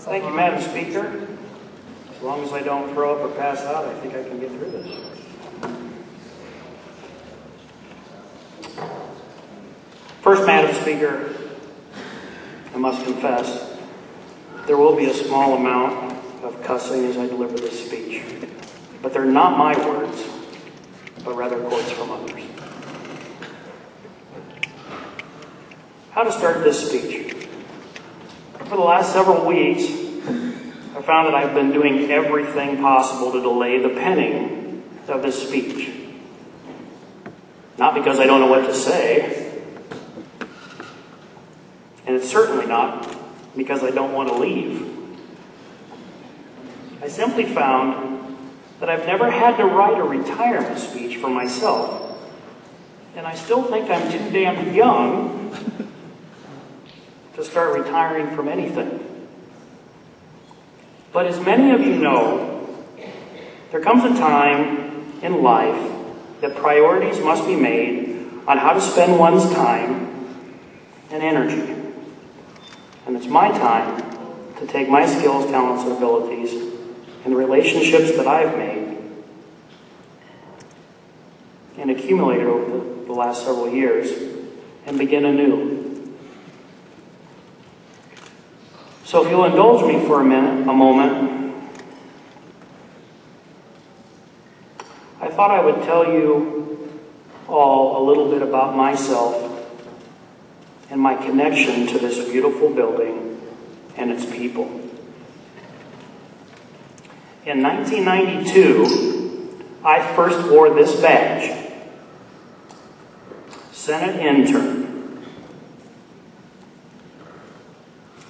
Thank you, Madam Speaker. As long as I don't throw up or pass out, I think I can get through this. First, Madam Speaker, I must confess, there will be a small amount of cussing as I deliver this speech. But they're not my words, but rather quotes from others. How to start this speech? For the last several weeks, I found that I've been doing everything possible to delay the penning of this speech. Not because I don't know what to say, and it's certainly not because I don't want to leave. I simply found that I've never had to write a retirement speech for myself, and I still think I'm too damn young to start retiring from anything. But as many of you know, there comes a time in life that priorities must be made on how to spend one's time and energy. And it's my time to take my skills, talents, and abilities and the relationships that I've made and accumulated over the last several years and begin anew. So if you'll indulge me for a moment, I thought I would tell you all a little bit about myself and my connection to this beautiful building and its people. In 1992, I first wore this badge, Senate Intern.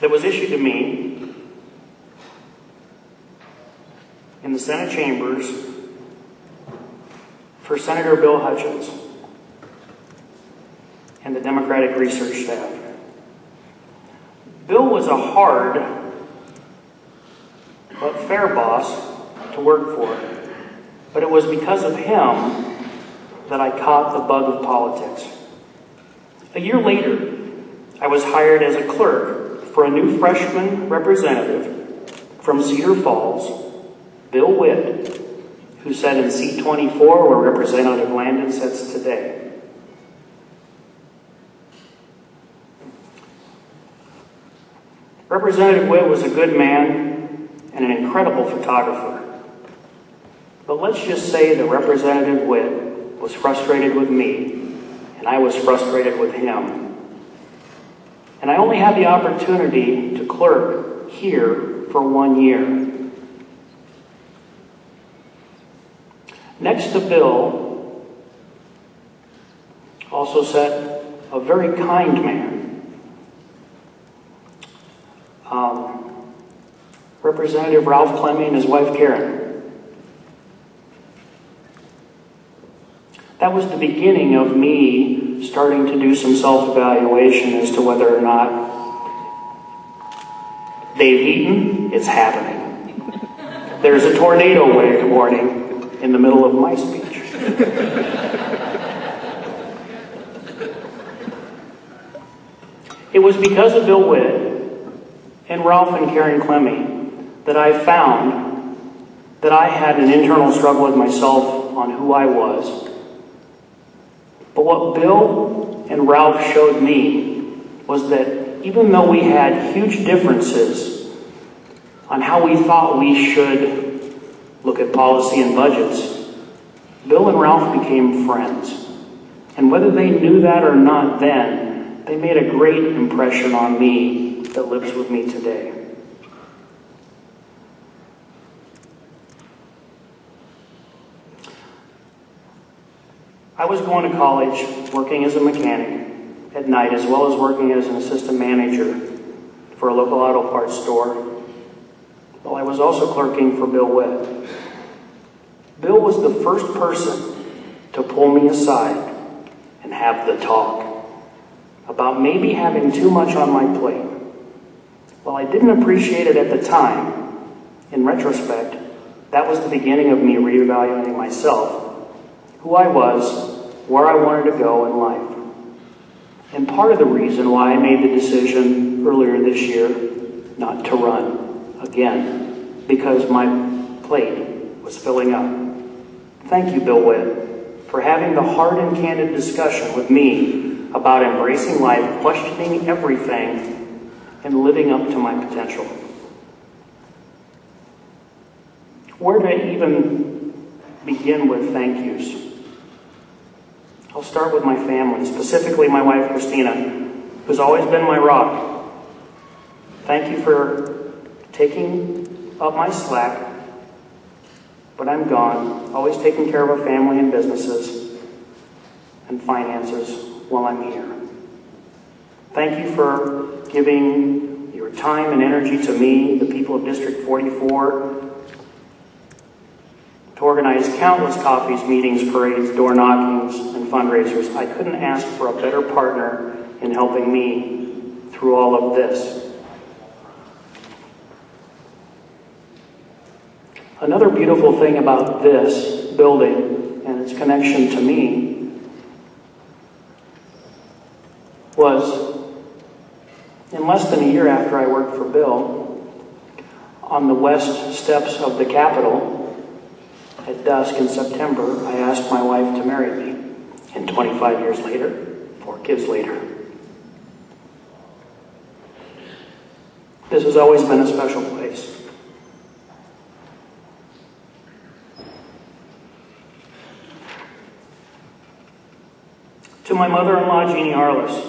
That was issued to me in the Senate chambers for Senator Bill Hutchins and the Democratic research staff. Bill was a hard but fair boss to work for, but it was because of him that I caught the bug of politics. A year later, I was hired as a clerk for a new freshman representative from Cedar Falls, Bill Witt, who sat in seat 24 where Representative Landon sits today. Representative Witt was a good man and an incredible photographer. But let's just say that Representative Witt was frustrated with me, and I was frustrated with him. And I only had the opportunity to clerk here for 1 year. Next to Bill also sat a very kind man, Representative Ralph Clemmie and his wife Karen. That was the beginning of me starting to do some self-evaluation as to whether or not Dave Heaton, it's happening. There's a tornado warning in the middle of my speech. It was because of Bill Witt and Ralph and Karen Clemmie that I found that I had an internal struggle with myself on who I was. But what Bill and Ralph showed me was that even though we had huge differences on how we thought we should look at policy and budgets, Bill and Ralph became friends. And whether they knew that or not then, they made a great impression on me that lives with me today. I was going to college, working as a mechanic at night, as well as working as an assistant manager for a local auto parts store, while I was also clerking for Bill Witt. Bill was the first person to pull me aside and have the talk about maybe having too much on my plate. While I didn't appreciate it at the time, in retrospect, that was the beginning of me reevaluating myself, who I was, where I wanted to go in life. And part of the reason why I made the decision earlier this year not to run. again, because my plate was filling up. Thank you, Bill Witt, for having the hard and candid discussion with me about embracing life, questioning everything, and living up to my potential. Where do I even begin with thank yous? I'll start with my family, specifically my wife, Christina, who's always been my rock. Thank you for taking up my slack when I'm gone, always taking care of our family and businesses and finances while I'm here. Thank you for giving your time and energy to me, the people of District 44, to organize countless coffees, meetings, parades, door knockings, and fundraisers. I couldn't ask for a better partner in helping me through all of this. Another beautiful thing about this building and its connection to me was in less than a year after I worked for Bill, on the west steps of the Capitol, at dusk in September, I asked my wife to marry me. And 25 years later, 4 kids later, this has always been a special place. To my mother-in-law, Jeannie Harless,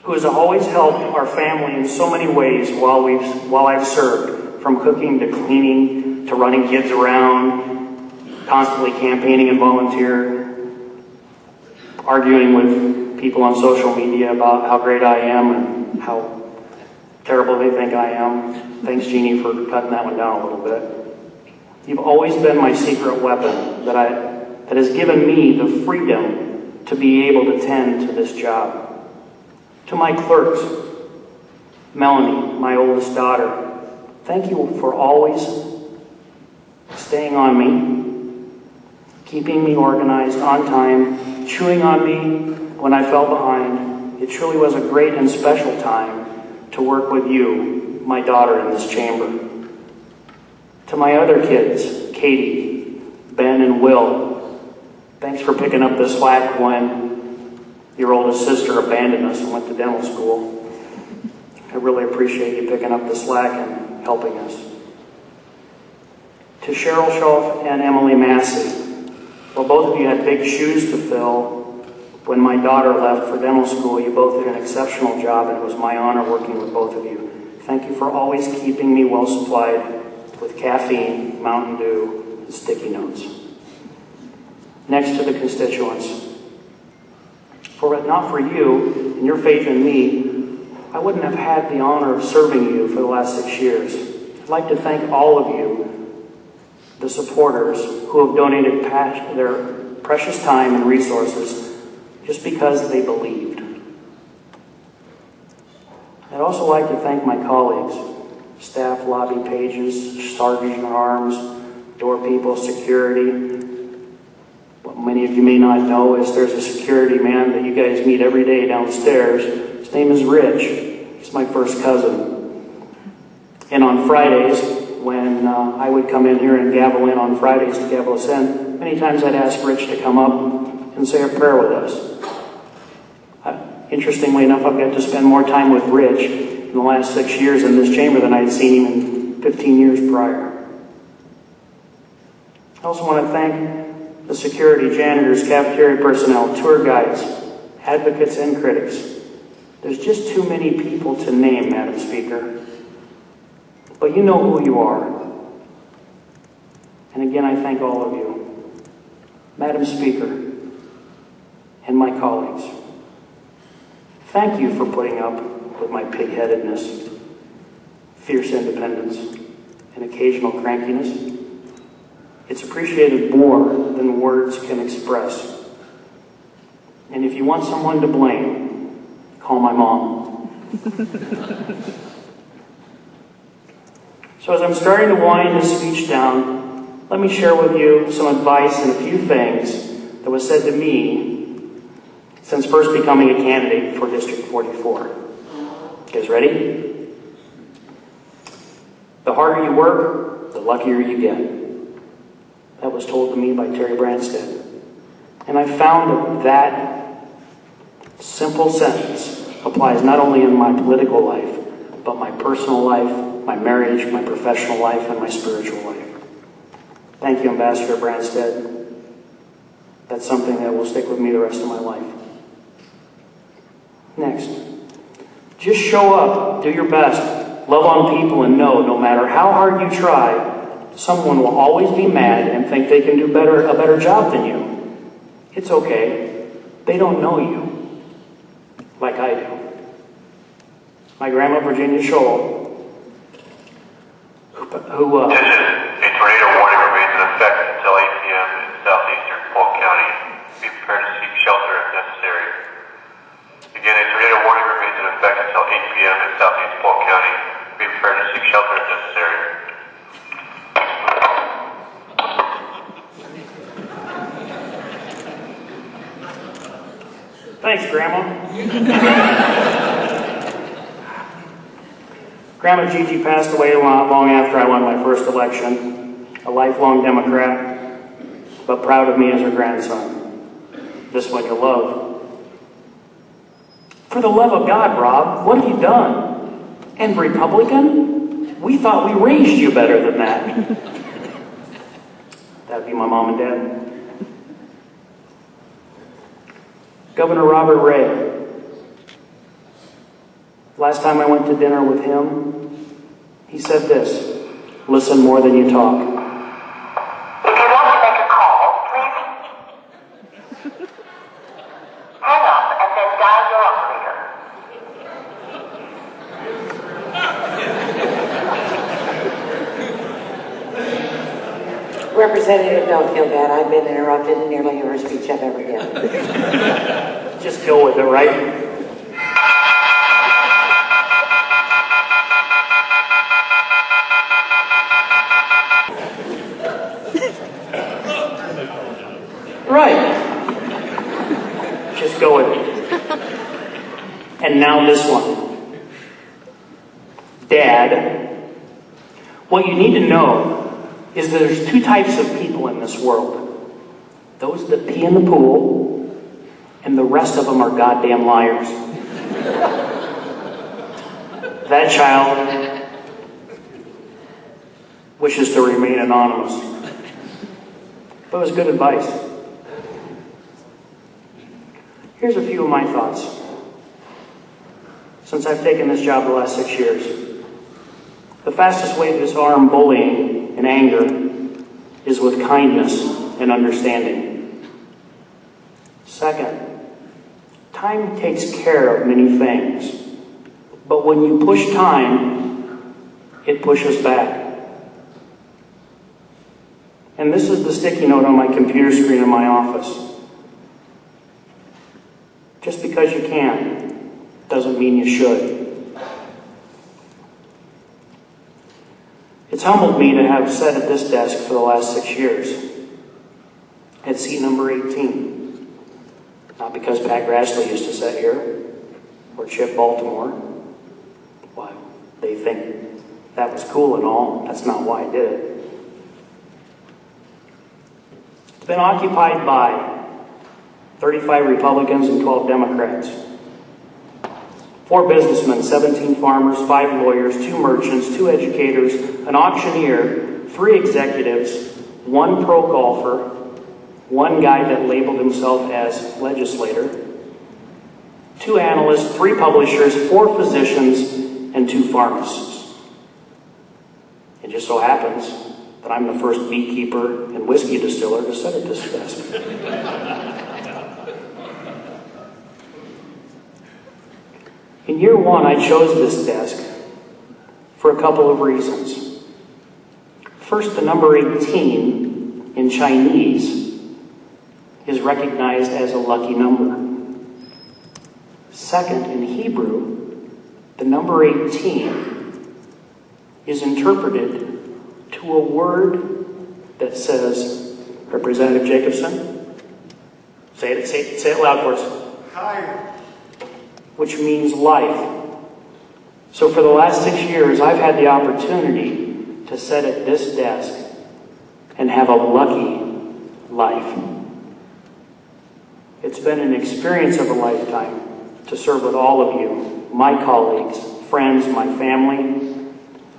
who has always helped our family in so many ways while I've served, from cooking to cleaning to running kids around, constantly campaigning and volunteering, arguing with people on social media about how great I am and how terrible they think I am. Thanks, Jeannie, for cutting that one down a little bit. You've always been my secret weapon that has given me the freedom to be able to tend to this job. To my clerks, Melanie, my oldest daughter, thank you for always staying on me, keeping me organized, on time, chewing on me when I fell behind. It truly was a great and special time to work with you, my daughter, in this chamber. To my other kids, Katie, Ben, and Will, thanks for picking up the slack when your oldest sister abandoned us and went to dental school. I really appreciate you picking up the slack and helping us. To Cheryl Schultz and Emily Massey, well, both of you had big shoes to fill. When my daughter left for dental school, you both did an exceptional job, and it was my honor working with both of you. Thank you for always keeping me well supplied with caffeine, Mountain Dew, and sticky notes. Next to the constituents. Not for you and your faith in me, I wouldn't have had the honor of serving you for the last 6 years. I'd like to thank all of you, the supporters, who have donated their precious time and resources just because they believed. I'd also like to thank my colleagues, staff, lobby pages, sergeant arms, door people, security. What many of you may not know is there's a security man that you guys meet every day downstairs. His name is Rich. He's my first cousin. And on Fridays, when I would come in here and gavel in on Fridays to gavel us in, many times I'd ask Rich to come up and say a prayer with us. Interestingly enough, I've got to spend more time with Rich in the last 6 years in this chamber than I'd seen him in 15 years prior. I also want to thank the security, janitors, cafeteria personnel, tour guides, advocates, and critics. There's just too many people to name, Madam Speaker. But you know who you are. And again, I thank all of you. Madam Speaker and my colleagues, thank you for putting up with my pig-headedness, fierce independence, and occasional crankiness. It's appreciated more than words can express. And if you want someone to blame, call my mom. So as I'm starting to wind this speech down, let me share with you some advice and a few things that was said to me since first becoming a candidate for District 44. You guys ready? The harder you work, the luckier you get. That was told to me by Terry Branstad. And I found that simple sentence applies not only in my political life, but my personal life, my marriage, my professional life, and my spiritual life. Thank you, Ambassador Branstad. That's something that will stick with me the rest of my life. Next, just show up, do your best, love on people, and know no matter how hard you try, someone will always be mad and think they can do a better job than you. It's okay. They don't know you like I do. My grandma, Virginia Scholl, This is a tornado warning remains in effect until 8 p.m. in southeastern Polk County. Be prepared to seek shelter if necessary. Again, a tornado warning remains in effect until 8 p.m. in southeast Polk County. Be prepared to seek shelter if necessary. Thanks, Grandma. Grandma Gigi passed away long after I won my first election, a lifelong Democrat, but proud of me as her grandson. This one you love. For the love of God, Rob, what have you done? And Republican? We thought we raised you better than that. That'd be my mom and dad. Governor Robert Ray. Last time I went to dinner with him, he said this: listen more than you talk. If you want to make a call, please hang up and then dial your operator. Representative, don't feel bad. I've been interrupted in nearly every speech I've ever given. Just deal with it, right? Right. Just go with it. And now this one. Dad, what you need to know is that there's two types of people in this world. Those that pee in the pool, and the rest of them are goddamn liars. That child wishes to remain anonymous. But it was good advice. Here's a few of my thoughts. Since I've taken this job the last 6 years, the fastest way to disarm bullying and anger is with kindness and understanding. Second, time takes care of many things, but when you push time, it pushes back. And this is the sticky note on my computer screen in my office. Just because you can doesn't mean you should. It's humbled me to have sat at this desk for the last 6 years, at seat number 18. Not because Pat Grassley used to sit here, or Chip Baltimore. Why, they think that was cool and all. That's not why I did it. It's been occupied by 35 Republicans and 12 Democrats. 4 businessmen, 17 farmers, 5 lawyers, 2 merchants, 2 educators, an auctioneer, 3 executives, 1 pro golfer, 1 guy that labeled himself as legislator, 2 analysts, 3 publishers, 4 physicians, and 2 pharmacists. It just so happens that I'm the first beekeeper and whiskey distiller to sit at this desk. In year 1, I chose this desk for a couple of reasons. First, the number 18 in Chinese is recognized as a lucky number. Second, in Hebrew, the number 18 is interpreted to a word that says, Representative Jacobson, say it loud for us. Hi. Which means life. So for the last 6 years, I've had the opportunity to sit at this desk and have a lucky life. It's been an experience of a lifetime to serve with all of you, my colleagues, friends, my family.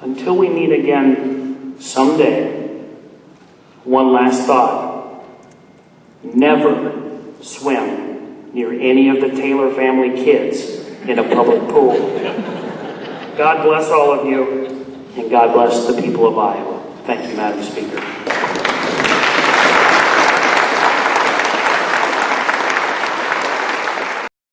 Until we meet again someday, one last thought. Never swim near any of the Taylor family kids in a public pool. God bless all of you, and God bless the people of Iowa. Thank you, Madam Speaker.